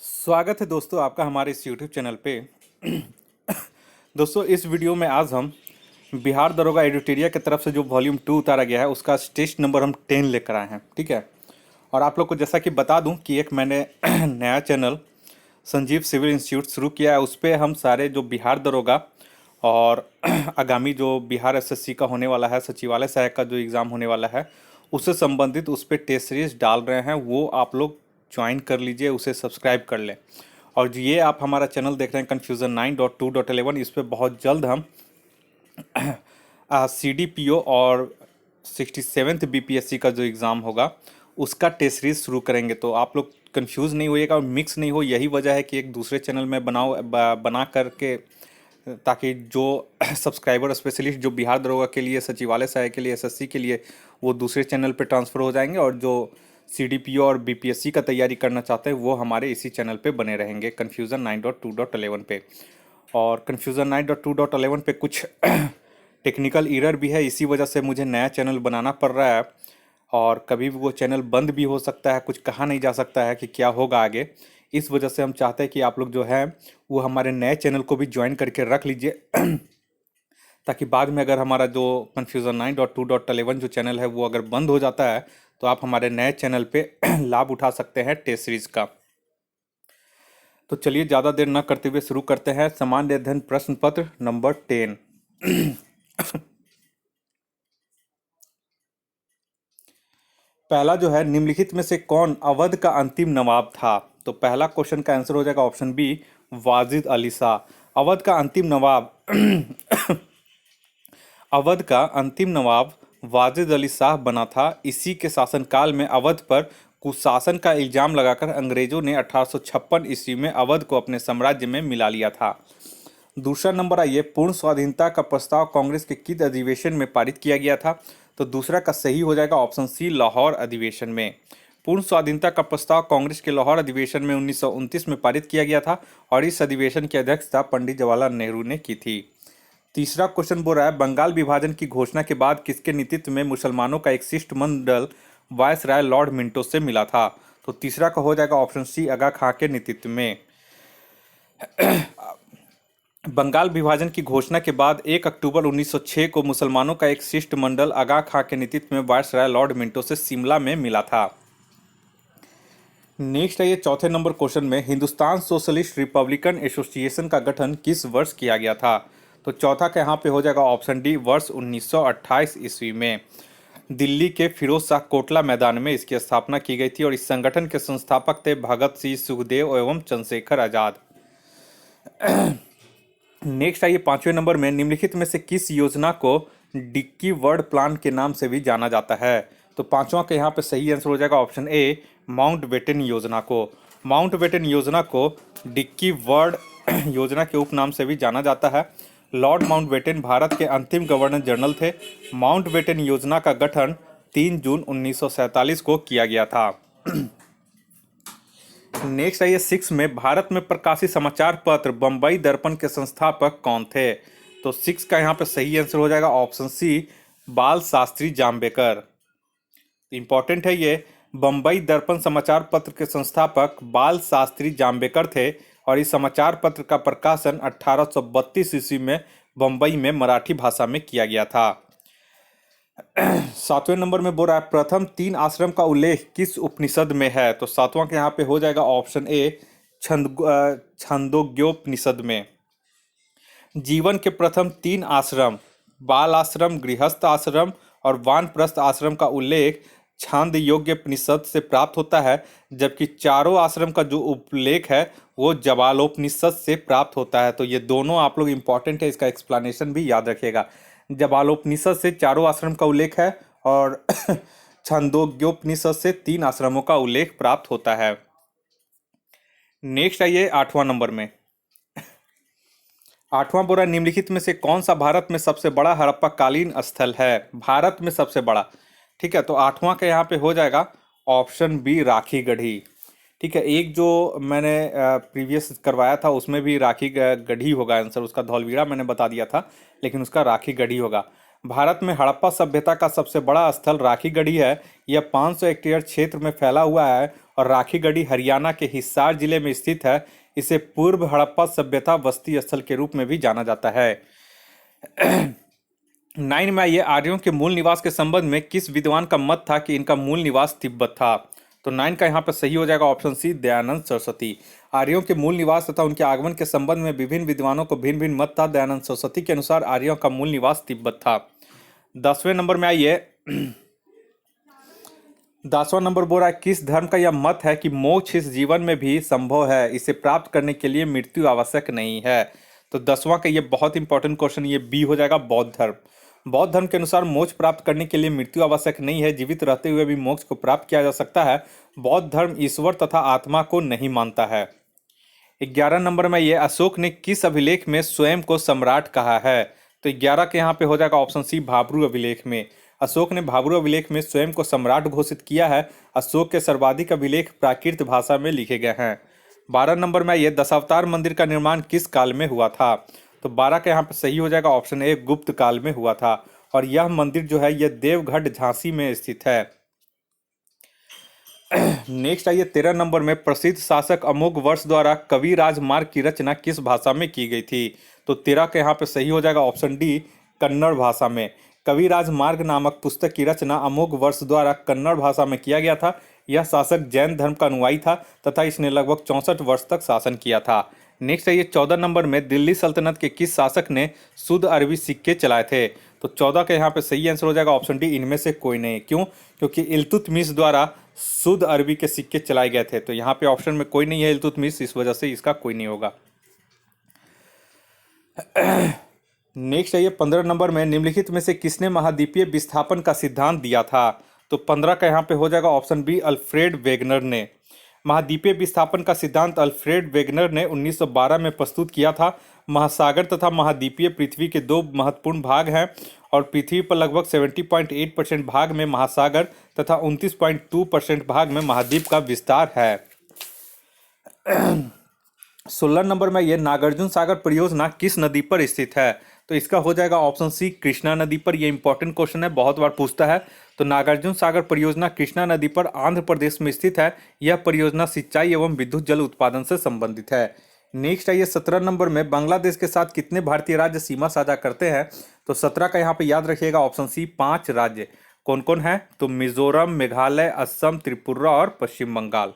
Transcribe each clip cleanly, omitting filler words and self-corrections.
स्वागत है दोस्तों आपका हमारे इस YouTube चैनल पे। दोस्तों इस वीडियो में आज हम बिहार दरोगा एडिटोरिया की तरफ से जो वॉल्यूम 2 उतारा गया है उसका टेस्ट नंबर हम 10 लेकर आए हैं, ठीक है। और आप लोग को जैसा कि बता दूं कि एक मैंने नया चैनल संजीव सिविल इंस्टीट्यूट शुरू किया है। उस पर हम सारे जो बिहार दरोगा और आगामी जो बिहार एसएससी का होने वाला है, सचिवालय सहायक का जो एग्ज़ाम होने वाला है, उससे संबंधित उस पर टेस्ट सीरीज डाल रहे हैं। वो आप लोग ज्वाइन कर लीजिए, उसे सब्सक्राइब कर लें। और जो ये आप हमारा चैनल देख रहे हैं Confusion9.2.11, इस पर बहुत जल्द हम CDPO और 67th BPSC का जो एग्ज़ाम होगा उसका टेस्ट सीरीज शुरू करेंगे। तो आप लोग कंफ्यूज नहीं होइएगा और मिक्स नहीं हो। यही वजह है कि एक दूसरे चैनल में बना करके, ताकि जो सब्सक्राइबर स्पेशलिस्ट जो बिहार दरोगा के लिए, सचिवालय सहायक के लिए, एसएससी के लिए, वो दूसरे चैनल पे ट्रांसफ़र हो जाएंगे। और जो सीडीपीओ और बीपीएससी का तैयारी करना चाहते हैं वो हमारे इसी चैनल पे बने रहेंगे, Confusion9.2.11 पे। और Confusion9.2.11 पे कुछ टेक्निकल एरर भी है, इसी वजह से मुझे नया चैनल बनाना पड़ रहा है। और कभी भी वो चैनल बंद भी हो सकता है, कुछ कहा नहीं जा सकता है कि क्या होगा आगे। इस वजह से हम चाहते हैं कि आप लोग जो है वो हमारे नए चैनल को भी ज्वाइन करके रख लीजिए ताकि बाद में अगर हमारा जो Confusion9.2.11 जो चैनल है वो अगर बंद हो जाता है तो आप हमारे नए चैनल पे लाभ उठा सकते हैं टेस्ट सीरीज का। तो चलिए ज़्यादा देर न करते हुए शुरू करते हैं। सामान्य अध्ययन प्रश्न पत्र नंबर 10। पहला जो है, निम्नलिखित में से कौन अवध का अंतिम नवाब था? तो पहला क्वेश्चन का आंसर हो जाएगा ऑप्शन बी, वाजिद अली शाह। अवध का अंतिम नवाब अवध का अंतिम नवाब वाजिद अली शाह बना था। इसी के शासनकाल में अवध पर कुशासन का इल्जाम लगाकर अंग्रेजों ने 1856 ईस्वी में अवध को अपने साम्राज्य में मिला लिया था। दूसरा नंबर आइए, पूर्ण स्वाधीनता का प्रस्ताव कांग्रेस के किस अधिवेशन में पारित किया गया था? तो दूसरा का सही हो जाएगा ऑप्शन सी, लाहौर अधिवेशन में। पूर्ण स्वाधीनता का प्रस्ताव कांग्रेस के लाहौर अधिवेशन में 1929 में पारित किया गया था और इस अधिवेशन की अध्यक्षता पंडित जवाहरलाल नेहरू ने की थी। तीसरा क्वेश्चन बोल रहा है, बंगाल विभाजन की घोषणा के बाद किसके नेतृत्व में मुसलमानों का एक शिष्टमंडल वायसराय लॉर्ड मिंटो से मिला था? तो तीसरा का हो जाएगा ऑप्शन सी, आगा खां के नेतृत्व में। बंगाल विभाजन की घोषणा के बाद 1 अक्टूबर 1906 को मुसलमानों का एक शिष्टमंडल आगा खां के नेतृत्व में वायसराय लॉर्ड मिंटो से शिमला में मिला था। नेक्स्ट है ये चौथे नंबर क्वेश्चन में, हिंदुस्तान सोशलिस्ट रिपब्लिकन एसोसिएशन का गठन किस वर्ष किया गया था? तो चौथा का यहाँ पे हो जाएगा ऑप्शन डी, वर्ष 1928 ईस्वी में। दिल्ली के फिरोज शाह कोटला मैदान में इसकी स्थापना की गई थी और इस संगठन के संस्थापक थे भगत सिंह, सुखदेव एवं चंद्रशेखर आजाद। नेक्स्ट आइए पांचवें नंबर में, निम्नलिखित में से किस योजना को डिक्की वर्ल्ड प्लान के नाम से भी जाना जाता है? तो पांचवा का यहाँ पे सही आंसर हो जाएगा ऑप्शन ए, माउंटबेटन योजना को। माउंटबेटन योजना को डिक्की वर्ल्ड योजना के उपनाम से भी जाना जाता है। लॉर्ड माउंटबेटन भारत के अंतिम गवर्नर जनरल थे। माउंटबेटन योजना का गठन 3 जून 1947 को किया गया था। नेक्स्ट आइए 6 में, भारत में प्रकाशित समाचार पत्र बम्बई दर्पण के संस्थापक कौन थे? तो 6 का यहाँ पे सही आंसर हो जाएगा ऑप्शन सी, बाल शास्त्री जाम्बेकर। इंपॉर्टेंट है ये, बम्बई दर्पण समाचार पत्र के संस्थापक बाल शास्त्री जाम्बेकर थे और इस समाचार पत्र का प्रकाशन 1832 ईस्वी में बम्बई में मराठी भाषा में किया गया था। सातवें नंबर में बोल रहा है, प्रथम 3 आश्रम का उल्लेख किस उपनिषद में है? तो सातवां के यहाँ पे हो जाएगा ऑप्शन ए, छंदोग्योपनिषद में। जीवन के प्रथम 3 आश्रम, बाल आश्रम, गृहस्थ आश्रम और वानप्रस्थ आश्रम का उल्लेख छांदोग्योपनिषद से प्राप्त होता है, जबकि चारों आश्रम का जो उल्लेख है वो जबालोपनिषद से प्राप्त होता है। तो ये दोनों आप लोग इंपॉर्टेंट है, इसका एक्सप्लेनेशन भी याद रखिएगा। जबालोपनिषद से चारों आश्रम का उल्लेख है और छंदोग्योपनिषद से 3 आश्रमों का उल्लेख प्राप्त होता है। नेक्स्ट आइए 8वां नंबर में। 8वां बोरा, निम्नलिखित में से कौन सा भारत में सबसे बड़ा हड़प्पा कालीन स्थल है? भारत में सबसे बड़ा, ठीक है। तो 8वां का यहाँ पे हो जाएगा ऑप्शन बी, राखी गढ़ी। ठीक है, एक जो मैंने प्रीवियस करवाया था उसमें भी राखी गढ़ी होगा आंसर, उसका धौलवीरा मैंने बता दिया था, लेकिन उसका राखी गढ़ी होगा। भारत में हड़प्पा सभ्यता का सबसे बड़ा स्थल राखी गढ़ी है। यह 500 हेक्टेयर क्षेत्र में फैला हुआ है और राखीगढ़ी हरियाणा के हिसार जिले में स्थित है। इसे पूर्व हड़प्पा सभ्यता बस्ती स्थल के रूप में भी जाना जाता है। 9 में आइए, आर्यों के मूल निवास के संबंध में किस विद्वान का मत था कि इनका मूल निवास तिब्बत था? तो 9 का यहाँ पर सही हो जाएगा ऑप्शन सी, दयानंद सरस्वती। आर्यों के मूल निवास तथा उनके आगमन के संबंध में विभिन्न विद्वानों को भिन्न भिन्न मत था। दयानंद सरस्वती के अनुसार आर्यों का मूल निवास तिब्बत था। 10वें नंबर में आइए, 10वां नंबर बोल रहा है, किस धर्म का यह मत है कि मोक्ष इस जीवन में भी संभव है, इसे प्राप्त करने के लिए मृत्यु आवश्यक नहीं है? तो 10वां का ये बहुत इंपॉर्टेंट क्वेश्चन, ये बी हो जाएगा, बौद्ध धर्म। बौद्ध धर्म के अनुसार मोक्ष प्राप्त करने के लिए मृत्यु आवश्यक नहीं है, जीवित रहते हुए भी मोक्ष को प्राप्त किया जा सकता है। बौद्ध धर्म ईश्वर तथा आत्मा को नहीं मानता है। 11 नंबर में ये, अशोक ने किस अभिलेख में स्वयं को सम्राट कहा है? तो 11 के यहाँ पे हो जाएगा ऑप्शन सी, भाब्रू अभिलेख में। अशोक ने भाब्रू अभिलेख में स्वयं को सम्राट घोषित किया है। अशोक के सर्वाधिक अभिलेख प्राकृत भाषा में लिखे गए हैं। 12 नंबर में ये, दशावतार मंदिर का निर्माण किस काल में हुआ था? तो 12 का यहाँ पे सही हो जाएगा ऑप्शन ए, गुप्त काल में हुआ था। और यह मंदिर जो है यह देवगढ़ झांसी में स्थित है। नेक्स्ट आइए, 13 नंबर में, प्रसिद्ध शासक अमोघ वर्ष द्वारा कवि राजमार्ग की रचना किस भाषा में की गई थी? तो 13 के यहाँ पे सही हो जाएगा ऑप्शन डी, कन्नड़ भाषा में। कवि राजमार्ग नामक पुस्तक की रचना अमोघ वर्ष द्वारा कन्नड़ भाषा में किया गया था। यह शासक जैन धर्म का अनुयायी था तथा इसने लगभग 64 वर्ष तक शासन किया था। नेक्स्ट है ये 14 नंबर में, दिल्ली सल्तनत के किस शासक ने शुद्ध अरबी सिक्के चलाए थे? तो 14 का यहाँ पे सही आंसर हो जाएगा ऑप्शन डी, इनमें से कोई नहीं। क्यों? क्योंकि इल्तुतमिश द्वारा शुद्ध अरबी के सिक्के चलाए गए थे। तो यहाँ पे ऑप्शन में कोई नहीं है इल्तुतमिश, इस वजह से इसका कोई नहीं होगा। नेक्स्ट है ये 15 नंबर में, निम्नलिखित में से किसने महाद्वीपीय विस्थापन का सिद्धांत दिया था? तो 15 का यहाँ पे हो जाएगा ऑप्शन बी, अल्फ्रेड वेगनर ने। महाद्वीपीय विस्थापन का सिद्धांत अल्फ्रेड वेगनर ने 1912 में प्रस्तुत किया था। महासागर तथा महाद्वीपीय पृथ्वी के दो महत्वपूर्ण भाग हैं और पृथ्वी पर लगभग 70.8% भाग में महासागर तथा 29.2% भाग में महाद्वीप का विस्तार है। 16 नंबर में ये, नागार्जुन सागर परियोजना किस नदी पर स्थित है? तो इसका हो जाएगा ऑप्शन सी, कृष्णा नदी पर। यह इंपॉर्टेंट क्वेश्चन है, बहुत बार पूछता है। तो नागार्जुन सागर परियोजना कृष्णा नदी पर आंध्र प्रदेश में स्थित है। यह परियोजना सिंचाई एवं विद्युत जल उत्पादन से संबंधित है। नेक्स्ट है ये 17 नंबर में, बांग्लादेश के साथ कितने भारतीय राज्य सीमा साझा करते हैं? तो 17 का यहाँ पे याद रखिएगा ऑप्शन सी, 5 राज्य। कौन कौन है? तो मिजोरम, मेघालय, असम, त्रिपुरा और पश्चिम बंगाल।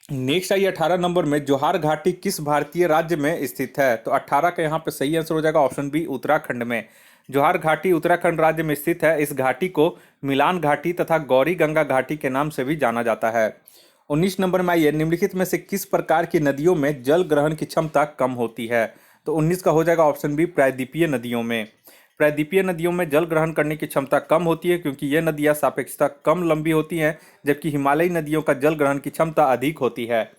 नेक्स्ट आई 18 नंबर में, जोहार घाटी किस भारतीय राज्य में स्थित है? तो 18 का यहाँ पे सही आंसर हो जाएगा ऑप्शन बी, उत्तराखंड में। जोहार घाटी उत्तराखंड राज्य में स्थित है। इस घाटी को मिलान घाटी तथा गौरी गंगा घाटी के नाम से भी जाना जाता है। 19 नंबर में आइए, निम्नलिखित में से किस प्रकार की नदियों में जल ग्रहण की क्षमता कम होती है? तो 19 का हो जाएगा ऑप्शन बी, प्रायद्वीपीय नदियों में। प्रायद्वीपीय नदियों में जल ग्रहण करने की क्षमता कम होती है क्योंकि ये नदियां सापेक्षता कम लंबी होती हैं, जबकि हिमालयी नदियों का जल ग्रहण की क्षमता अधिक होती है।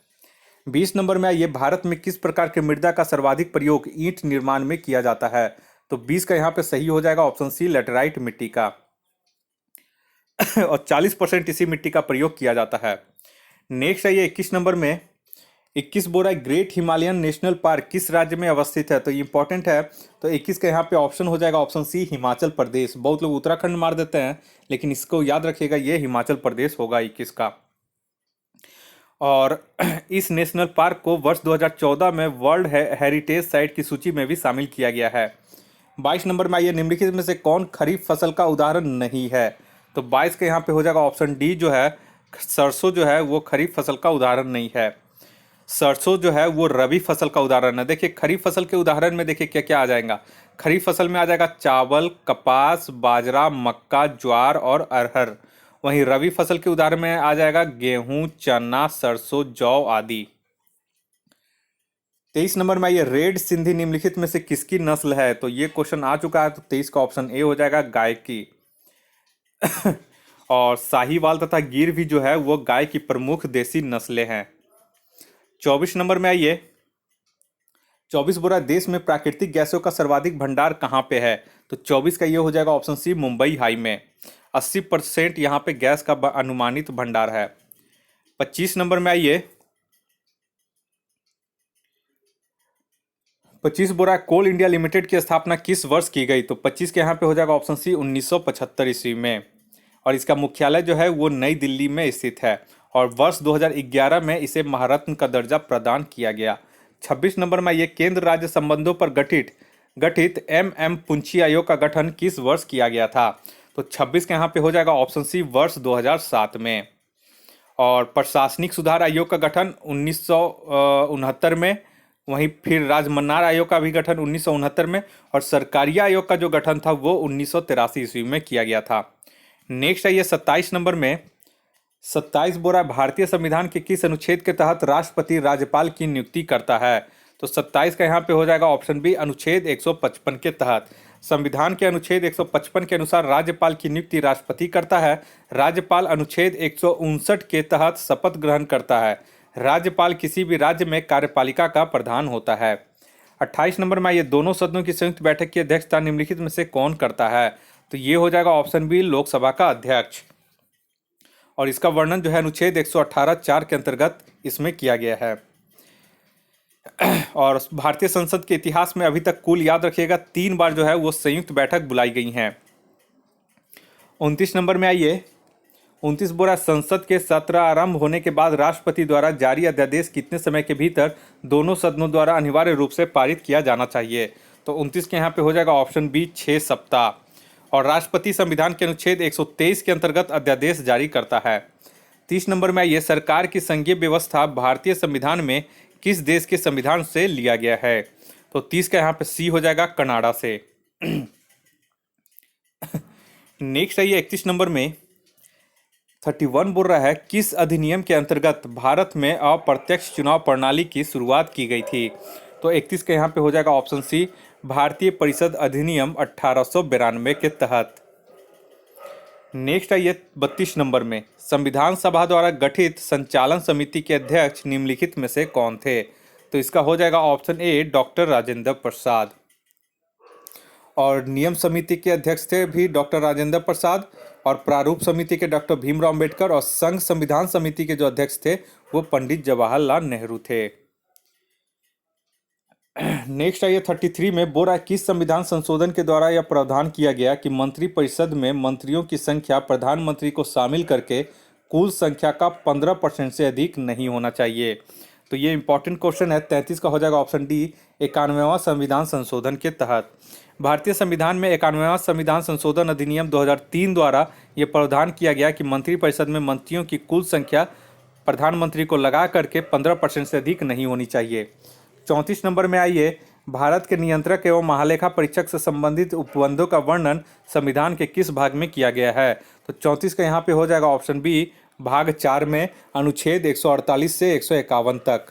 20 नंबर में आइए, भारत में किस प्रकार की मृदा का सर्वाधिक प्रयोग ईंट निर्माण में किया जाता है? तो 20 का यहाँ पे सही हो जाएगा ऑप्शन सी, लेटराइट मिट्टी का। और 40% इसी मिट्टी का प्रयोग किया जाता है। नेक्स्ट है ये 21 नंबर में, 21 बोल रहा है, ग्रेट हिमालयन नेशनल पार्क किस राज्य में अवस्थित है? तो ये इंपॉर्टेंट है। तो 21 का यहाँ पे ऑप्शन हो जाएगा ऑप्शन सी, हिमाचल प्रदेश। बहुत लोग उत्तराखंड मार देते हैं, लेकिन इसको याद रखिएगा, ये हिमाचल प्रदेश होगा 21 का। और इस नेशनल पार्क को वर्ष 2014 में वर्ल्ड हेरिटेज साइट की सूची में भी शामिल किया गया है। 22 नंबर में आइए, निम्नलिखित में से कौन खरीफ फसल का उदाहरण नहीं है? तो 22 के यहाँ पे हो जाएगा ऑप्शन डी, जो है सरसों जो है वो खरीफ फसल का उदाहरण नहीं है। सरसों जो है वो रबी फसल का उदाहरण है। देखिए खरीफ फसल के उदाहरण में देखिए क्या क्या आ जाएगा। खरीफ फसल में आ जाएगा चावल, कपास, बाजरा, मक्का, ज्वार और अरहर। वहीं रबी फसल के उदाहरण में आ जाएगा गेहूं, चना, सरसों, जौ आदि। 23 नंबर में ये, रेड सिंधी निम्नलिखित में से किसकी नस्ल है? तो ये क्वेश्चन आ चुका है, तो 23 का ऑप्शन ए हो जाएगा, गाय की। और साहीवाल तथा गिर भी जो है वो गाय की प्रमुख देसी नस्लें हैं। 24 नंबर में आइए, 24 बोरा, देश में प्राकृतिक गैसों का सर्वाधिक भंडार कहाँ पे है? तो 24 का ये हो जाएगा ऑप्शन सी, मुंबई हाई में। 80% यहाँ पे गैस का अनुमानित भंडार है। 25 नंबर में आइए, 25 बोरा, कोल इंडिया लिमिटेड की स्थापना किस वर्ष की गई? तो 25 के यहाँ पे हो जाएगा ऑप्शन सी, 1975 ईस्वी में। और इसका मुख्यालय जो है वो नई दिल्ली में स्थित है। और वर्ष 2011 में इसे महारत्न का दर्जा प्रदान किया गया। 26 नंबर में ये केंद्र राज्य संबंधों पर गठित गठित एम पुंछी आयोग का गठन किस वर्ष किया गया था? तो 26 का यहाँ पे हो जाएगा ऑप्शन सी, वर्ष 2007 में। और प्रशासनिक सुधार आयोग का गठन 1969 में, वहीं फिर राजमन्नार आयोग का भी गठन 1969 में, और सरकारिया आयोग का जो गठन था वो 1983 ईस्वी में किया गया था। नेक्स्ट है ये 27 नंबर में, 27 बोरा भारतीय संविधान के किस अनुच्छेद के तहत राष्ट्रपति राज्यपाल की नियुक्ति करता है? तो 27 का यहाँ पे हो जाएगा ऑप्शन बी, अनुच्छेद 155 के तहत। संविधान के अनुच्छेद 155 के अनुसार राज्यपाल की नियुक्ति राष्ट्रपति करता है। राज्यपाल अनुच्छेद 159 के तहत शपथ ग्रहण करता है। राज्यपाल किसी भी राज्य में कार्यपालिका का प्रधान होता है। 28 नंबर में ये दोनों सदनों की संयुक्त बैठक की अध्यक्षता निम्नलिखित में से कौन करता है? तो ये हो जाएगा ऑप्शन बी, लोकसभा का अध्यक्ष। और इसका वर्णन जो है अनुच्छेद 118(4) के अंतर्गत इसमें किया गया है। और भारतीय संसद के इतिहास में अभी तक कुल याद रखिएगा 3 बार जो है वो संयुक्त बैठक बुलाई गई हैं। 29 नंबर में आइए, 29 बोरा संसद के सत्र आरंभ होने के बाद राष्ट्रपति द्वारा जारी अध्यादेश कितने समय के भीतर दोनों सदनों द्वारा अनिवार्य रूप से पारित किया जाना चाहिए? तो 29 के यहाँ पे हो जाएगा ऑप्शन बी, 6 सप्ताह। और राष्ट्रपति संविधान के अनुच्छेद 123 के अंतर्गत अध्यादेश जारी करता है। 30 नंबर में आइए, सरकार की संघीय व्यवस्था भारतीय संविधान में किस देश के संविधान से लिया गया है? तो 30 का यहाँ पे सी हो जाएगा, कनाडा से। नेक्स्ट आइए 31 नंबर में, 31 बोल रहा है किस अधिनियम के अंतर्गत भारत में अप्रत्यक्ष चुनाव प्रणाली की शुरुआत की गई थी? तो 31 का यहाँ पे हो जाएगा ऑप्शन सी, भारतीय परिषद अधिनियम 1892 के तहत। नेक्स्ट है ये 32 नंबर में, संविधान सभा द्वारा गठित संचालन समिति के अध्यक्ष निम्नलिखित में से कौन थे? तो इसका हो जाएगा ऑप्शन ए, डॉक्टर राजेंद्र प्रसाद। और नियम समिति के अध्यक्ष थे भी डॉक्टर राजेंद्र प्रसाद, और प्रारूप समिति के डॉक्टर भीमराव अम्बेडकर, और संघ संविधान समिति के जो अध्यक्ष थे वो पंडित जवाहरलाल नेहरू थे। नेक्स्ट है ये 33 में, बोरा किस संविधान संशोधन के द्वारा यह प्रावधान किया गया कि मंत्रिपरिषद में मंत्रियों की संख्या प्रधानमंत्री को शामिल करके कुल संख्या का 15% से अधिक नहीं होना चाहिए? तो ये इंपॉर्टेंट क्वेश्चन है। 33 का हो जाएगा ऑप्शन डी, 91वां संविधान संशोधन के तहत। भारतीय संविधान में 91वां संविधान संशोधन अधिनियम 2003 द्वारा ये प्रावधान किया गया कि मंत्रिपरिषद में मंत्रियों की कुल संख्या प्रधानमंत्री को लगा करके 15% से अधिक नहीं होनी चाहिए। 34 नंबर में आइए, भारत के नियंत्रक एवं महालेखा परीक्षक से संबंधित उपबंधों का वर्णन संविधान के किस भाग में किया गया है? तो 34 का यहाँ पे हो जाएगा ऑप्शन बी, भाग 4 में, अनुच्छेद 148 से 151 तक।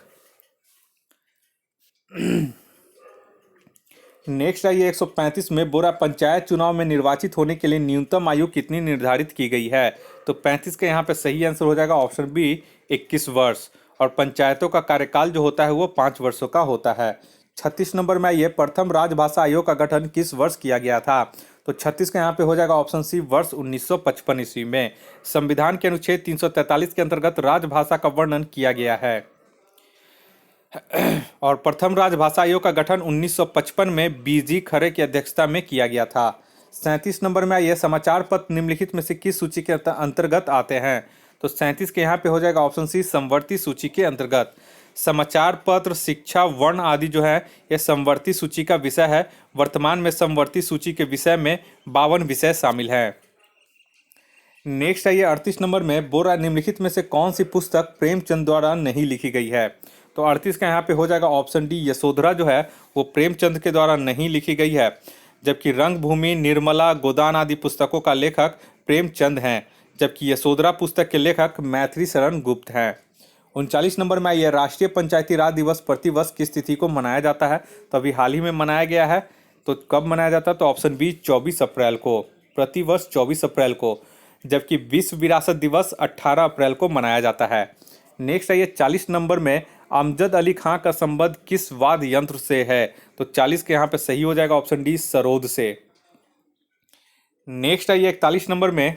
नेक्स्ट आइए 135 में, बोरा पंचायत चुनाव में निर्वाचित होने के लिए न्यूनतम आयु कितनी निर्धारित की गई है? तो 35 का यहाँ पे सही आंसर हो जाएगा ऑप्शन बी, 21 वर्ष। और पंचायतों का कार्यकाल जो होता है वो 5 वर्षों का होता है। 36 नंबर में आइए, प्रथम राजभाषा आयोग का गठन किस वर्ष किया गया था? तो 36 का यहाँ पे हो जाएगा ऑप्शन सी, वर्ष 1955 ईस्वी में। संविधान के अनुच्छेद 343 के अंतर्गत राजभाषा का वर्णन किया गया है। और प्रथम राजभाषा आयोग का गठन 1955 में बीजी खरे की अध्यक्षता में किया गया था। 37 नंबर में आइए, समाचार पत्र निम्नलिखित में से किस सूची के अंतर्गत आते हैं? तो 37 के यहाँ पे हो जाएगा ऑप्शन सी, समवर्ती सूची के अंतर्गत। समाचार पत्र, शिक्षा, वर्ण आदि जो है ये समवर्ती सूची का विषय है। वर्तमान में समवर्ती सूची के विषय में 52 विषय शामिल हैं। नेक्स्ट आइए 38 नंबर में, बोरा निम्नलिखित में से कौन सी पुस्तक प्रेमचंद द्वारा नहीं लिखी गई है? तो 38 का यहाँ पे हो जाएगा ऑप्शन डी, यशोधरा जो है वो प्रेमचंद के द्वारा नहीं लिखी गई है, जबकि रंगभूमि, निर्मला, गोदान आदि पुस्तकों का लेखक प्रेमचंद हैं, जबकि यशोधरा पुस्तक के लेखक मैथिली शरण गुप्त हैं। 39 नंबर में आइए, राष्ट्रीय पंचायती राज दिवस प्रतिवर्ष किस तिथि को मनाया जाता है? तो अभी हाल ही में मनाया गया है, तो कब मनाया जाता है? तो ऑप्शन बी, 24 अप्रैल को, प्रतिवर्ष 24 अप्रैल को, जबकि विश्व विरासत दिवस 18 अप्रैल को मनाया जाता है। नेक्स्ट आइए 40 नंबर में, अमजद अली खां का संबंध किस वाद्य यंत्र से है? तो 40 के यहाँ पे सही हो जाएगा ऑप्शन डी, सरोद से। नेक्स्ट आइए 41 नंबर में,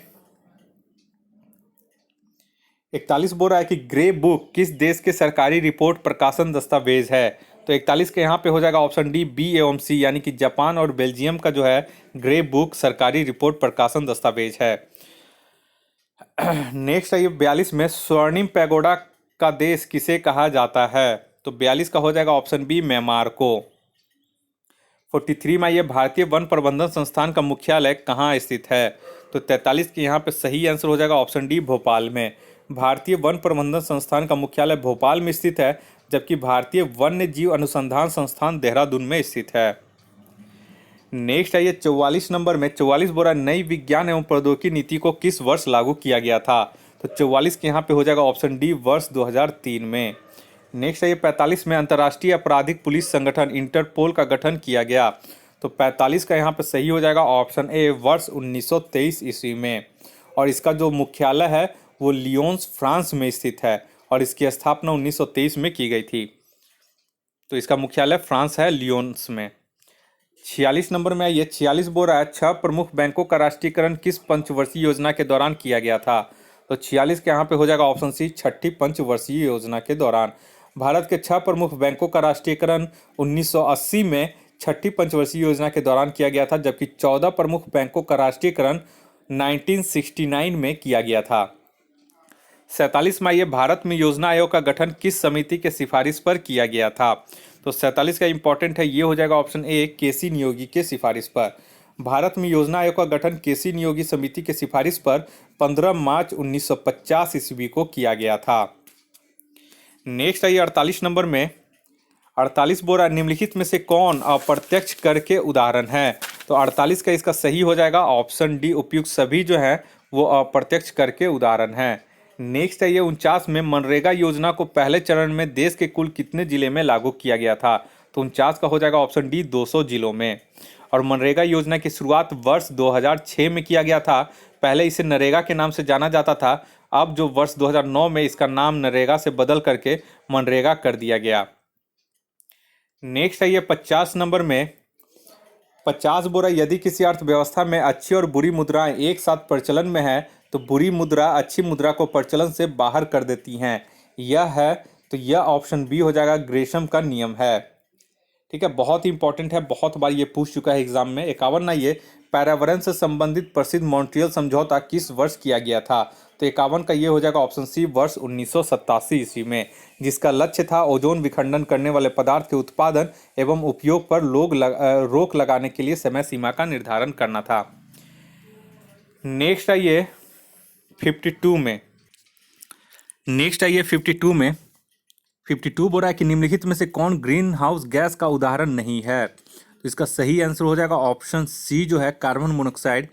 41 बोल रहा है कि ग्रे बुक किस देश के सरकारी रिपोर्ट प्रकाशन दस्तावेज है? तो 41 के यहाँ पे हो जाएगा ऑप्शन डी, बी एवं सी, यानी कि जापान और बेल्जियम का जो है ग्रे बुक सरकारी रिपोर्ट प्रकाशन दस्तावेज है। नेक्स्ट है ये 42 में स्वर्णिम पैगोडा का देश किसे कहा जाता है? तो 42 का हो जाएगा ऑप्शन बी म्यांमार को। 43 में ये भारतीय वन प्रबंधन संस्थान का मुख्यालय कहाँ स्थित है? तो 43 के यहाँ पे सही आंसर हो जाएगा ऑप्शन डी भोपाल में। भारतीय वन प्रबंधन संस्थान का मुख्यालय भोपाल में स्थित है, जबकि भारतीय वन्य जीव अनुसंधान संस्थान देहरादून में स्थित है। नेक्स्ट है ये 44 नंबर में 44 बोरा नई विज्ञान एवं प्रौद्योगिकी नीति को किस वर्ष लागू किया गया था? तो 44 के यहाँ पे हो जाएगा ऑप्शन डी वर्ष 2003 में। नेक्स्ट है ये 45 में अंतर्राष्ट्रीय आपराधिक पुलिस संगठन इंटरपोल का गठन किया गया। तो 45 का यहाँ पे सही हो जाएगा ऑप्शन ए वर्ष 1923 ईस्वी में। और इसका जो मुख्यालय है वो लियोन्स फ्रांस में स्थित है और इसकी स्थापना 1923 में की गई थी। तो इसका मुख्यालय फ्रांस है लियोन्स में। 46 नंबर में ये 46 बोल रहा है 6 प्रमुख बैंकों का राष्ट्रीयकरण किस पंचवर्षीय योजना के दौरान किया गया था? तो 46 के यहाँ पे हो जाएगा ऑप्शन सी छठी पंचवर्षीय योजना के दौरान। भारत के 6 प्रमुख बैंकों का राष्ट्रीयकरण 1980 में छठी पंचवर्षीय योजना के दौरान किया गया था, जबकि 14 प्रमुख बैंकों का राष्ट्रीयकरण 1969 में किया गया था। 47 में ये भारत में योजना आयोग का गठन किस समिति के सिफारिश पर किया गया था? तो 47 का इंपॉर्टेंट है, ये हो जाएगा ऑप्शन ए केसी नियोगी के सिफारिश पर। भारत में योजना आयोग का गठन केसी नियोगी समिति के सिफारिश पर 15 मार्च 1950 ईस्वी को किया गया था। नेक्स्ट है ये 48 नंबर में 48 बोरा निम्नलिखित में से कौन अप्रत्यक्ष कर के उदाहरण है? तो 48 का इसका सही हो जाएगा ऑप्शन डी उपयुक्त सभी जो है वो अप्रत्यक्ष कर के उदाहरण है। नेक्स्ट है ये 49 में मनरेगा योजना को पहले चरण में देश के कुल कितने जिले में लागू किया गया था? तो 49 का हो जाएगा ऑप्शन डी 200 जिलों में। और मनरेगा योजना की शुरुआत वर्ष 2006 में किया गया था। पहले इसे नरेगा के नाम से जाना जाता था, अब जो वर्ष 2009 में इसका नाम नरेगा से बदल करके मनरेगा कर दिया गया। नेक्स्ट है ये 50 नंबर में 50 बोरा यदि किसी अर्थव्यवस्था में अच्छी और बुरी मुद्राएं एक साथ प्रचलन में है तो बुरी मुद्रा अच्छी मुद्रा को प्रचलन से बाहर कर देती हैं, यह है। तो यह ऑप्शन बी हो जाएगा, ग्रेशम का नियम है। ठीक है, बहुत ही इंपॉर्टेंट है, बहुत बार ये पूछ चुका है एग्जाम में। 51 ना ये पर्यावरण से संबंधित प्रसिद्ध मॉन्ट्रियल समझौता किस वर्ष किया गया था? तो 51 का ये हो जाएगा ऑप्शन सी वर्ष 1987 ईस्वी में, जिसका लक्ष्य था ओजोन विखंडन करने वाले पदार्थ के उत्पादन एवं उपयोग पर रोक लगाने के लिए समय सीमा का निर्धारण करना था। नेक्स्ट आइए 52 में 52 बोल रहा है कि निम्नलिखित में से कौन ग्रीन हाउस गैस का उदाहरण नहीं है? तो इसका सही आंसर हो जाएगा ऑप्शन सी जो है कार्बन मोनोऑक्साइड।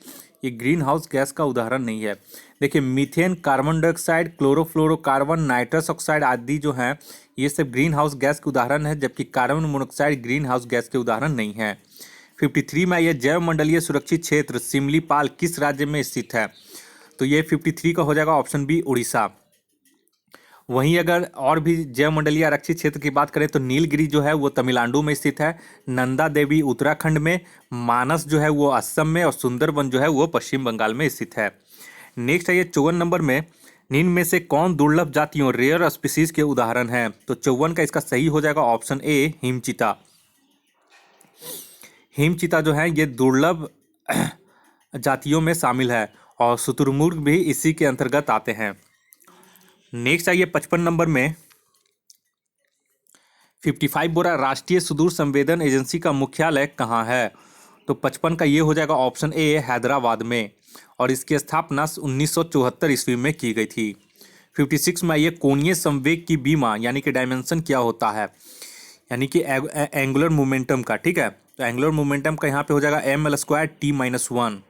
ये ग्रीन हाउस गैस का उदाहरण नहीं है। देखिए methane, carbon dioxide, chlorofluorocarbon, nitrous oxide आदि जो हैं ये सब ग्रीन हाउस गैस के उदाहरण है, जबकि carbon monoxide green house gas के उदाहरण नहीं है। 53 में यह जैव मंडलीय सुरक्षित क्षेत्र सिमलीपाल किस राज्य में स्थित है? तो ये 53 का हो जाएगा ऑप्शन बी उड़ीसा। वहीं अगर और भी जैव मंडलीय आरक्षित क्षेत्र की बात करें तो नीलगिरी जो है वो तमिलनाडु में स्थित है, नंदा देवी उत्तराखंड में, मानस जो है वो असम में और सुंदरबन जो है वो पश्चिम बंगाल में स्थित है। नेक्स्ट है ये 54 नंबर में निम्न में से कौन दुर्लभ जातियों रेयर स्पीसीज के उदाहरण है? तो 54 का इसका सही हो जाएगा ऑप्शन ए हिमचीता। हिमचीता जो है ये दुर्लभ जातियों में शामिल है और शुतुरमुर्ग भी इसी के अंतर्गत आते हैं। नेक्स्ट आइए 55 नंबर में 55 बोरा राष्ट्रीय सुदूर संवेदन एजेंसी का मुख्यालय कहाँ है? तो 55 का ये हो जाएगा ऑप्शन ए हैदराबाद में और इसकी स्थापना 1974 ईस्वी में की गई थी। 56 में ये कोणीय संवेग की बीमा यानी कि डायमेंशन क्या होता है, यानी कि एंगुलर मोमेंटम का। ठीक है, तो एंगुलर मोमेंटम का यहाँ पे हो जाएगा m² t-1।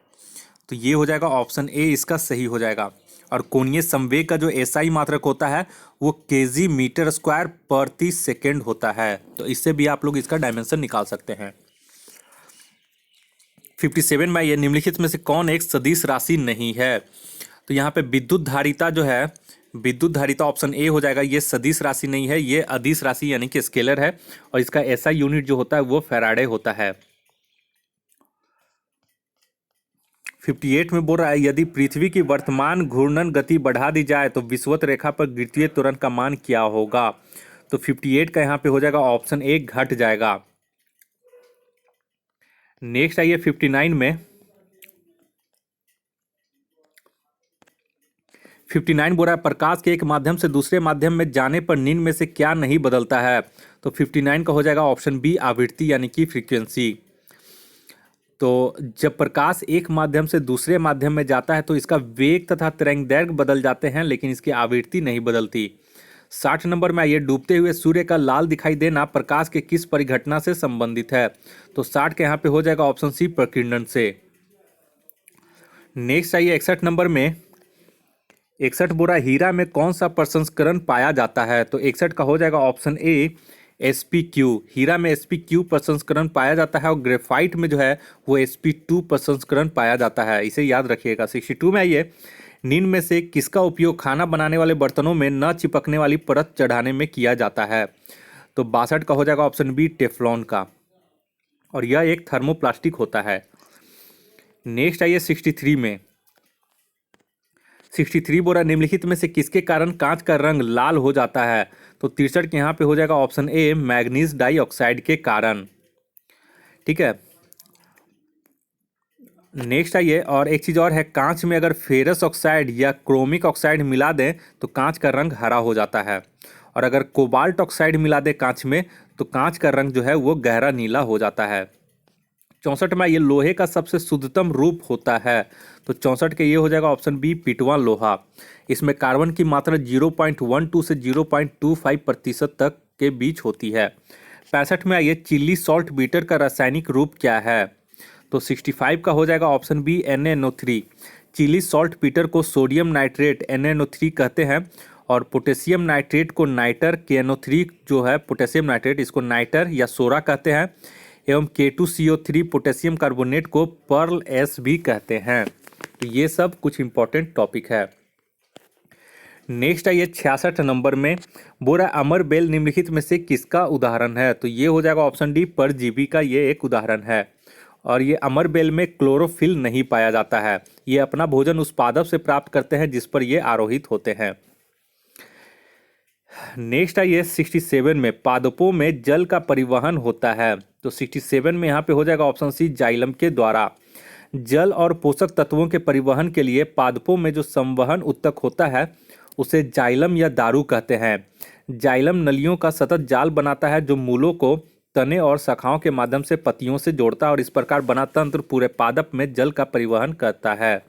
तो ये हो जाएगा ऑप्शन ए इसका सही हो जाएगा। और कोणीय संवेग का जो एसआई मात्रक होता है वो केजी मीटर स्क्वायर प्रति सेकेंड होता है। तो इससे भी आप लोग इसका डायमेंशन निकाल सकते हैं। 57 में ये निम्नलिखित में से कौन एक सदिश राशि नहीं है? तो यहाँ पे विद्युत धारिता जो है, विद्युत धारिता ऑप्शन ए हो जाएगा, ये सदिश राशि नहीं है, ये अदिश राशि यानी कि स्केलर है और इसका एसआई यूनिट जो होता है वो फैराडे होता है। 58 में बोल रहा है यदि पृथ्वी की वर्तमान घूर्णन गति बढ़ा दी जाए तो विषुवत रेखा पर गिरती त्वरण का मान क्या होगा? तो 58 का यहाँ पे हो जाएगा ऑप्शन ए घट जाएगा। नेक्स्ट आइए 59 में 59 बोल रहा है प्रकाश के एक माध्यम से दूसरे माध्यम में जाने पर निम्न में से क्या नहीं बदलता है। तो 59 का हो जाएगा ऑप्शन बी आवृत्ति यानी कि फ्रीक्वेंसी। तो जब प्रकाश एक माध्यम से दूसरे माध्यम में जाता है तो इसका वेग तथा तरंगदैर्घ्य बदल जाते हैं, लेकिन इसकी आवृत्ति नहीं बदलती। 60 नंबर में आइए, डूबते हुए सूर्य का लाल दिखाई देना प्रकाश के किस परिघटना से संबंधित है। तो 60 के यहाँ पे हो जाएगा ऑप्शन सी प्रकीर्णन से। नेक्स्ट आइए 61 नंबर में, 61 बोरा हीरा में कौन सा प्रसंस्करण पाया जाता है। तो 61 का हो जाएगा ऑप्शन ए sp2। हीरा में sp2 प्रसंस्करण पाया जाता है और ग्रेफाइट में जो है वो sp2 प्रसंस्करण पाया जाता है, इसे याद रखिएगा। 62 में आइए, निम्न में से किसका उपयोग खाना बनाने वाले बर्तनों में न चिपकने वाली परत चढ़ाने में किया जाता है। तो 62 का हो जाएगा ऑप्शन बी टेफ्लॉन का, और यह एक थर्मोप्लास्टिक होता है। नेक्स्ट आइए 63 में, 63 बोरा निम्नलिखित में से किसके कारण कांच का रंग लाल हो जाता है। तो 63 के यहाँ पे हो जाएगा ऑप्शन ए मैग्नीज डाइऑक्साइड के कारण। ठीक है, नेक्स्ट आइए, और एक चीज़ और है, कांच में अगर फेरस ऑक्साइड या क्रोमिक ऑक्साइड मिला दें तो कांच का रंग हरा हो जाता है, और अगर कोबाल्ट ऑक्साइड मिला दें कांच में तो कांच का रंग जो है वो गहरा नीला हो जाता है। 64 में ये लोहे का सबसे शुद्धतम रूप होता है। तो 64 के ये हो जाएगा ऑप्शन बी पिटवा लोहा। इसमें कार्बन की मात्रा 0.12 से 0.25% तक के बीच होती है। 65 में आइए, चिल्ली सॉल्ट बीटर का रासायनिक रूप क्या है। तो 65 का हो जाएगा option B NaNO3। Chile saltpetre को सोडियम नाइट्रेट NaNO3 कहते हैं, और पोटेशियम नाइट्रेट को नाइटर KNO3 जो है पोटेशियम नाइट्रेट, इसको नाइटर या सोरा कहते हैं, एवं K2CO3 पोटेशियम कार्बोनेट को पर्ल एस भी कहते हैं। तो ये सब कुछ इंपॉर्टेंट टॉपिक है। नेक्स्ट आइए 66 नंबर में, बोरा अमर बेल निम्नलिखित में से किसका उदाहरण है। तो ये हो जाएगा ऑप्शन डी परजीवी का ये एक उदाहरण है, और ये अमर बेल में क्लोरोफिल नहीं पाया जाता है। ये अपना भोजन उस पादप से प्राप्त करते हैं जिस पर ये आरोहित होते हैं। नेक्स्ट आइए 67 में, पादपों में जल का परिवहन होता है। तो 67 में यहाँ पे हो जाएगा ऑप्शन सी जाइलम के द्वारा। जल और पोषक तत्वों के परिवहन के लिए पादपों में जो संवहन उत्तक होता है उसे जाइलम या दारू कहते हैं। जाइलम नलियों का सतत जाल बनाता है जो मूलों को तने और शाखाओं के माध्यम से पत्तियों से जोड़ता है, और इस प्रकार बना तंत्र पूरे पादप में जल का परिवहन करता है।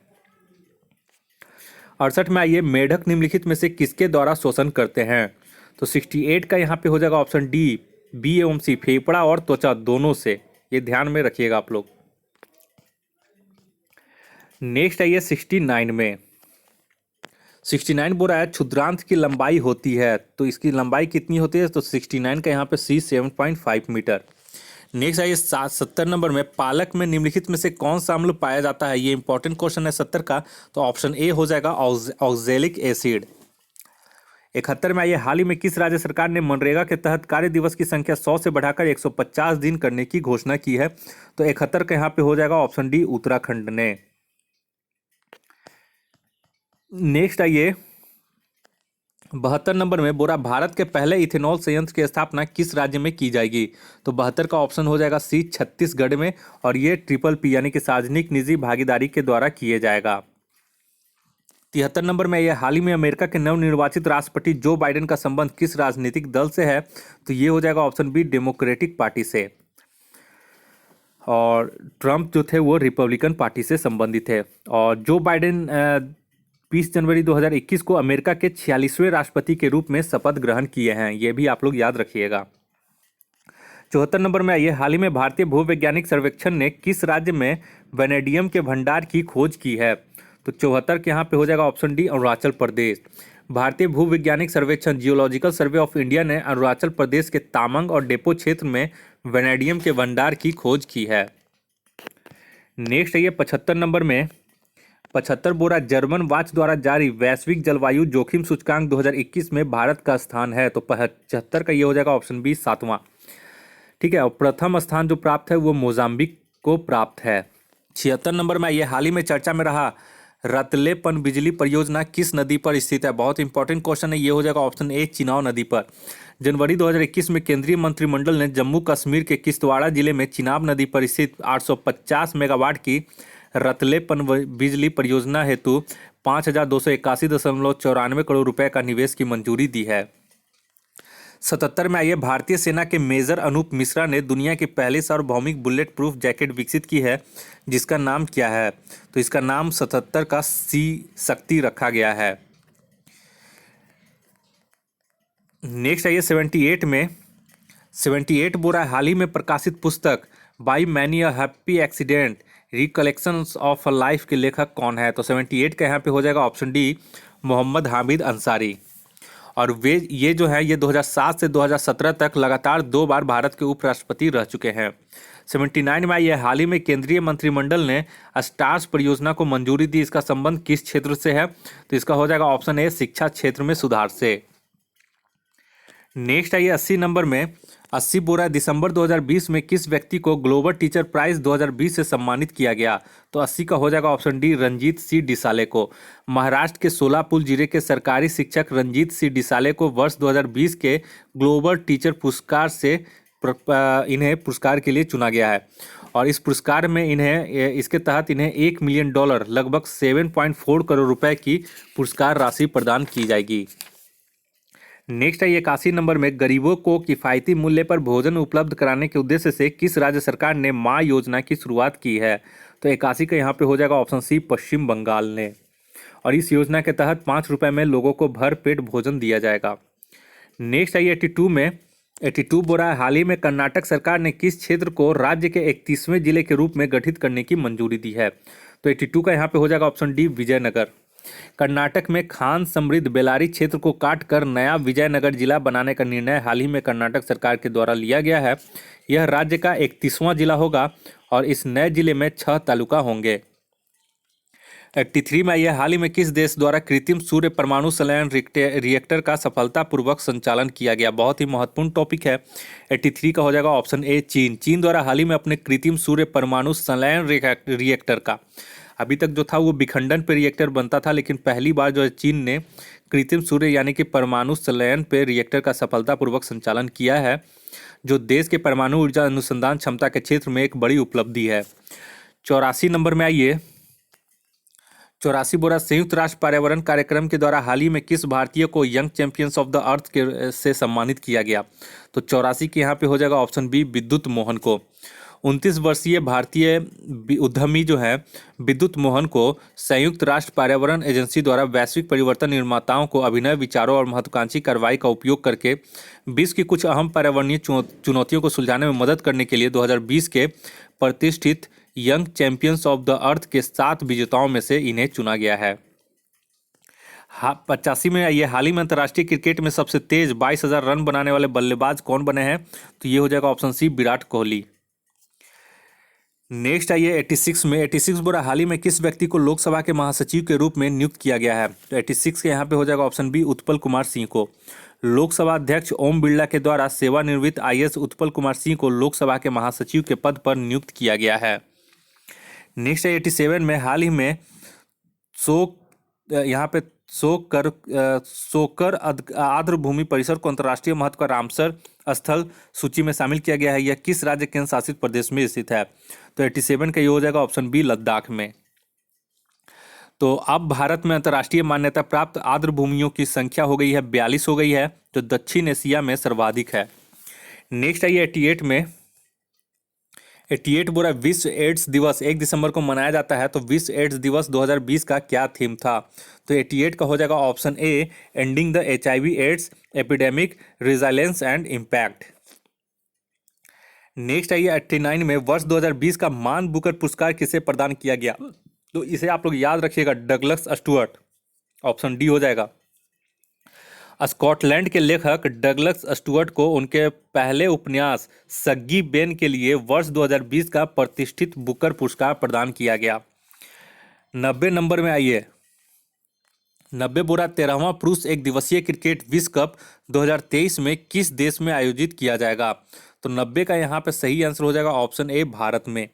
68 में आइए, मेढक निम्नलिखित में से किसके द्वारा शोषण करते हैं। तो 68 का यहाँ पे हो जाएगा ऑप्शन डी बी एवं सी, फेफड़ा और त्वचा दोनों से। ये ध्यान में रखिएगा आप लोग। नेक्स्ट आइए 69 में, 69 बोल रहा है क्षुद्रांत की लंबाई होती है। तो इसकी लंबाई कितनी होती है। तो 69 का यहाँ पे सी 7.5 मीटर। नेक्स्ट आइए 70 नंबर में, पालक में निम्नलिखित में से कौन सा अम्ल पाया जाता है। ये इंपॉर्टेंट क्वेश्चन है 70 का। तो ऑप्शन ए हो जाएगा ऑक्जेलिक एसिड। 71 में आइए, हाल ही में किस राज्य सरकार ने मनरेगा के तहत कार्य दिवस की संख्या 100 से बढ़ाकर 150 दिन करने की घोषणा की है। तो 71 का यहाँ पे हो जाएगा ऑप्शन डी उत्तराखंड ने। नेक्स्ट आइए 72 नंबर में, बोरा भारत के पहले इथेनॉल संयंत्र की स्थापना किस राज्य में की जाएगी। तो 72 का ऑप्शन हो जाएगा सी छत्तीसगढ़ में, और ये PPP यानी कि सार्वजनिक निजी भागीदारी के द्वारा किए जाएगा। 73 नंबर में, यह हाल ही में अमेरिका के नवनिर्वाचित राष्ट्रपति जो बाइडेन का संबंध किस राजनीतिक दल से है। तो ये हो जाएगा ऑप्शन बी डेमोक्रेटिक पार्टी से, और ट्रंप जो थे वो रिपब्लिकन पार्टी से संबंधित है। और जो बाइडेन 20 जनवरी 2021 को अमेरिका के 46वें राष्ट्रपति के रूप में शपथ ग्रहण किए हैं, ये भी आप लोग याद रखिएगा। 74 नंबर में आइए, हाल ही में भारतीय भूवैज्ञानिक सर्वेक्षण ने किस राज्य में वेनेडियम के भंडार की खोज की है। तो 74 के यहाँ पे हो जाएगा ऑप्शन डी अरुणाचल प्रदेश। भारतीय भूवैज्ञानिक सर्वेक्षण जियोलॉजिकल सर्वे ऑफ इंडिया ने अरुणाचल प्रदेश के तामंग और डेपो क्षेत्र में वेनेडियम के भंडार की खोज की है। नेक्स्ट आइए 75 नंबर में, 75 बोरा जर्मन वाच द्वारा जारी वैश्विक जलवायु जोखिम सूचकांक 2021 में भारत का स्थान है। तो 75 का ये हो जाएगा ऑप्शन बी 7वां। ठीक है, और प्रथम स्थान जो प्राप्त है वो मोजाम्बिक को प्राप्त है। 76 नंबर में, ये हाल ही में चर्चा में रहा रतले पनबिजली परियोजना किस नदी पर स्थित है। बहुत इंपॉर्टेंट क्वेश्चन है, ये हो जाएगा ऑप्शन ए चिनाब नदी पर। जनवरी 2021 में केंद्रीय मंत्रिमंडल ने जम्मू कश्मीर के किश्तवाड़ा जिले में चिनाब नदी पर स्थित 850 मेगावाट की रतले बिजली परियोजना हेतु 5,281.94 करोड़ रुपए का निवेश की मंजूरी दी है। 77 में आइए, भारतीय सेना के मेजर अनूप मिश्रा ने दुनिया की पहली सार्वभौमिक बुलेट प्रूफ जैकेट विकसित की है, जिसका नाम क्या है? तो इसका नाम 77 का सी शक्ति रखा गया है। नेक्स्ट आइए 78 में, 78 बोरा हाल ही में प्रकाशित पुस्तक by many a happy accident recollections of a life के लेखक कौन है? तो 78 का यहाँ पे हो जाएगा ऑप्शन डी, मोहम्मद हामिद अंसारी। और ये जो है, ये 2007 से 2017 तक लगातार 2 बार भारत के उपराष्ट्रपति रह चुके हैं। 79 में ये हाल ही में केंद्रीय मंत्रिमंडल ने स्टार्स परियोजना को मंजूरी दी। इसका संबंध किस क्षेत्र से है? तो इसका हो जाएगा ऑप्शन ए, शिक्षा क्षेत्र में सुधार से। नेक्स्ट आइए 80 नंबर में, 80 बोरा दिसंबर 2020 में किस व्यक्ति को ग्लोबल टीचर प्राइज 2020 से सम्मानित किया गया? तो 80 का हो जाएगा ऑप्शन डी, रंजीत सी डिसाले को। महाराष्ट्र के सोलापुर जिले के सरकारी शिक्षक रंजीत सी डिसाले को वर्ष 2020 के ग्लोबल टीचर पुरस्कार से इन्हें पुरस्कार के लिए चुना गया है। और इस पुरस्कार में इसके तहत इन्हें $1 मिलियन लगभग 7.4 करोड़ रुपए की पुरस्कार राशि प्रदान की जाएगी। नेक्स्ट है 81 नंबर में, गरीबों को किफ़ायती मूल्य पर भोजन उपलब्ध कराने के उद्देश्य से किस राज्य सरकार ने माँ योजना की शुरुआत की है? तो 81 का यहाँ पे हो जाएगा ऑप्शन सी, पश्चिम बंगाल ने। और इस योजना के तहत 5 रुपये में लोगों को भर पेट भोजन दिया जाएगा। नेक्स्ट है 82 में, 82 बोरा हाल ही में कर्नाटक सरकार ने किस क्षेत्र को राज्य के 31वें जिले के रूप में गठित करने की मंजूरी दी है? तो 82 का यहाँ पे हो जाएगा ऑप्शन डी, विजयनगर। कर्नाटक में खान समृद्ध बेलारी क्षेत्र को काटकर नया विजयनगर जिला बनाने का निर्णय हाल ही में कर्नाटक सरकार के द्वारा लिया गया है। यह राज्य का 31वां जिला होगा और इस नए जिले में 6 तालुका होंगे। 83 में यह हाल ही में किस देश द्वारा कृत्रिम सूर्य परमाणु संलयन रिएक्टर का सफलतापूर्वक संचालन किया गया? बहुत ही महत्वपूर्ण टॉपिक है। 83 का हो जाएगा ऑप्शन ए, चीन। चीन द्वारा हाल ही में अपने कृत्रिम सूर्य परमाणु संलयन रिएक्टर का, अभी तक जो था वो विखंडन पे रिएक्टर बनता था, लेकिन पहली बार जो है चीन ने कृत्रिम सूर्य यानी कि परमाणु संलयन पे रिएक्टर का सफलतापूर्वक संचालन किया है, जो देश के परमाणु ऊर्जा अनुसंधान क्षमता के क्षेत्र में एक बड़ी उपलब्धि है। 84 नंबर में आइए, 84 बोरा संयुक्त राष्ट्र पर्यावरण कार्यक्रम के द्वारा हाल ही में किस भारतीय को young champions of the earth के से सम्मानित किया गया? तो 84 के यहाँ पे हो जाएगा ऑप्शन बी, विद्युत मोहन को। 29 वर्षीय भारतीय उद्यमी जो है विद्युत मोहन को संयुक्त राष्ट्र पर्यावरण एजेंसी द्वारा वैश्विक परिवर्तन निर्माताओं को अभिनव विचारों और महत्वाकांक्षी कार्रवाई का उपयोग करके विश्व की कुछ अहम पर्यावरणीय चुनौतियों को सुलझाने में मदद करने के लिए 2020 के प्रतिष्ठित young champions of the earth के 7 विजेताओं में से इन्हें चुना गया है। 85 में ये हाल ही में अंतर्राष्ट्रीय क्रिकेट में सबसे तेज 22,000 रन बनाने वाले बल्लेबाज कौन बने हैं? तो ये हो जाएगा option C, Virat Kohli. Next आइए 86 में, 86 बोरा हाल ही में किस व्यक्ति को लोकसभा के महासचिव के रूप में नियुक्त किया गया है? तो 86 के यहाँ पे हो जाएगा ऑप्शन बी, उत्पल कुमार सिंह को। लोकसभा अध्यक्ष ओम बिरला के द्वारा सेवानिवृत्त आईएएस उत्पल कुमार सिंह को लोकसभा के महासचिव के पद पर नियुक्त किया गया है। नेक्स्ट है 87 में, हाल ही में यहाँ पे सोकर आर्द्र भूमि परिसर को अंतर्राष्ट्रीय महत्व का रामसर स्थल सूची में शामिल किया गया है। यह किस राज्य केंद्र शासित प्रदेश में स्थित है? तो 87 का ये हो जाएगा ऑप्शन बी, लद्दाख में। तो अब भारत में अंतर्राष्ट्रीय मान्यता प्राप्त आर्द्र भूमियों की संख्या हो गई है 42 हो गई है, जो दक्षिण एशिया में सर्वाधिक है। नेक्स्ट आइए 88 में, 88 बोरा विश्व एड्स दिवस 1 दिसंबर को मनाया जाता है, तो विश्व एड्स दिवस 2020 का क्या थीम था? तो 88 का हो जाएगा option A, ending the HIV AIDS epidemic, resilience and impact. Next आइए 89 में, वर्ष 2020 का मान बुकर पुरस्कार किसे प्रदान किया गया? तो इसे आप लोग याद रखिएगा, डगलस स्टुअर्ट, ऑप्शन डी हो जाएगा। स्कॉटलैंड के लेखक डगलस स्टुअर्ट को उनके पहले उपन्यास सग्गी बेन के लिए वर्ष 2020 का प्रतिष्ठित बुकर पुरस्कार प्रदान किया गया। 90 नंबर में आइए, 90 बोरा 13वां पुरुष एक दिवसीय क्रिकेट विश्व कप 2023 में किस देश में आयोजित किया जाएगा? तो 90 का यहाँ पे सही आंसर हो जाएगा ऑप्शन ए, भारत में।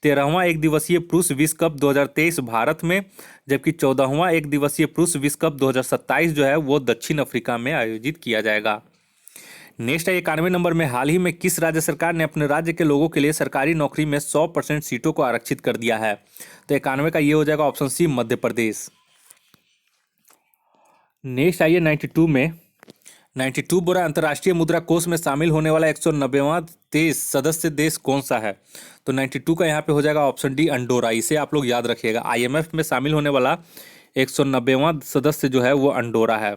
13वां एक दिवसीय पुरुष विश्व कप 2023 भारत में, जबकि 14वां एक दिवसीय पुरुष विश्व कप 2027 जो है वो दक्षिण अफ्रीका में आयोजित किया जाएगा। नेक्स्ट है 91 नंबर में, हाल ही में किस राज्य सरकार ने अपने राज्य के लोगों के लिए सरकारी नौकरी में 100% सीटों को आरक्षित कर दिया है? तो 91 का ये हो जाएगा ऑप्शन सी, मध्य प्रदेश। नेक्स्ट आइए 92 में, 92 बोरा अंतर्राष्ट्रीय मुद्रा कोष में शामिल होने वाला 190वां देश सदस्य देश कौन सा है? तो 92 का यहाँ पे हो जाएगा ऑप्शन डी, अंडोरा। इसे आप लोग याद रखिएगा, IMF में शामिल होने वाला 190वां सदस्य जो है वो अंडोरा है।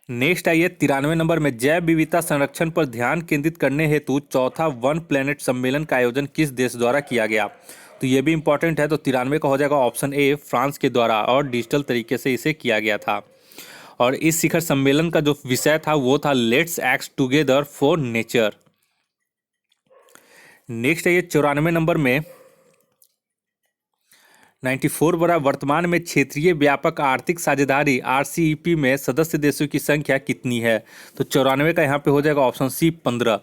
नेक्स्ट आइए 93 नंबर में, जैव विविधता संरक्षण पर ध्यान केंद्रित करने हेतु चौथा वन प्लेनेट सम्मेलन का आयोजन किस देश द्वारा किया गया? तो ये भी इंपॉर्टेंट है। तो 93 का हो जाएगा ऑप्शन ए, फ्रांस के द्वारा, और डिजिटल तरीके से इसे किया गया था। और इस शिखर सम्मेलन का जो विषय था वो था let's act together for nature. Next है ये 94 नंबर में, 94 बड़ा, वर्तमान में क्षेत्रीय व्यापक आर्थिक साझेदारी RCEP में सदस्य देशों की संख्या कितनी है? तो 94 का यहाँ पे हो जाएगा ऑप्शन सी, 15।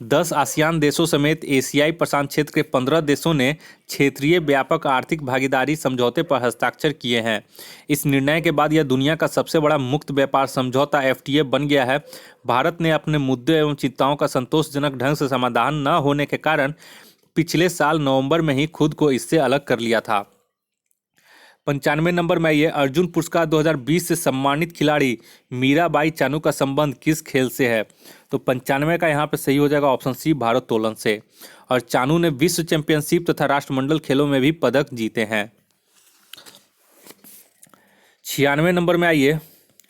10 आसियान देशों समेत एशियाई प्रशांत क्षेत्र के 15 देशों ने क्षेत्रीय व्यापक आर्थिक भागीदारी समझौते पर हस्ताक्षर किए हैं। इस निर्णय के बाद यह दुनिया का सबसे बड़ा मुक्त व्यापार समझौता FTA बन गया है। भारत ने अपने मुद्दे एवं चिंताओं का संतोषजनक ढंग से समाधान न होने के कारण पिछले साल नवंबर में ही खुद को इससे अलग कर लिया था। 95 नंबर में ये अर्जुन पुरस्कार 2020 से सम्मानित खिलाड़ी मीराबाई चानू का संबंध किस खेल से है? तो 95 का यहाँ पे सही हो जाएगा ऑप्शन सी, भारोत्तोलन से। और चानू ने विश्व चैंपियनशिप तथा राष्ट्रमंडल खेलों में भी पदक जीते हैं। 96 नंबर में आइए,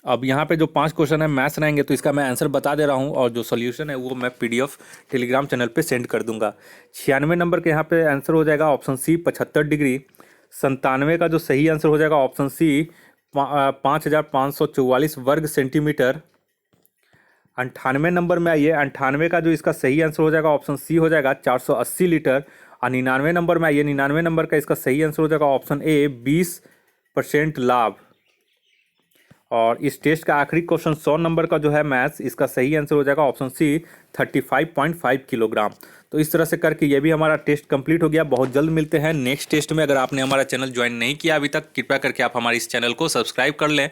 अब यहाँ पे जो 5 क्वेश्चन है मैथ्स रहेंगे, तो इसका मैं आंसर बता दे रहा हूँ और जो सोल्यूशन है वो मैं PDF टेलीग्राम चैनल पे सेंड कर दूंगा। 96 नंबर के यहाँ पे आंसर हो जाएगा ऑप्शन सी, 75 डिग्री। 97 का जो सही आंसर हो जाएगा ऑप्शन सी, 5544 वर्ग सेंटीमीटर। 98 नंबर में आइए, 98 का जो इसका सही आंसर हो जाएगा ऑप्शन सी हो जाएगा 480 लीटर। और 99 नंबर में आइए, 99 नंबर का इसका सही आंसर हो जाएगा ऑप्शन ए, 20% लाभ। और इस टेस्ट का आखिरी क्वेश्चन 100 नंबर का जो है मैथ्स, इसका सही आंसर हो जाएगा ऑप्शन सी, 35.5 किलोग्राम। तो इस तरह से करके ये भी हमारा टेस्ट कंप्लीट हो गया। बहुत जल्द मिलते हैं नेक्स्ट टेस्ट में। अगर आपने हमारा चैनल ज्वाइन नहीं किया अभी तक, कृपया करके आप हमारे इस चैनल को सब्सक्राइब कर लें,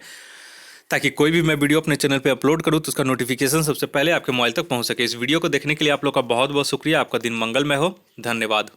ताकि कोई भी मैं वीडियो अपने चैनल पे अपलोड करूँ तो उसका नोटिफिकेशन सबसे पहले आपके मोबाइल तक पहुँच सके। इस वीडियो को देखने के लिए आप लोग का बहुत बहुत शुक्रिया। आपका दिन मंगलमय हो। धन्यवाद।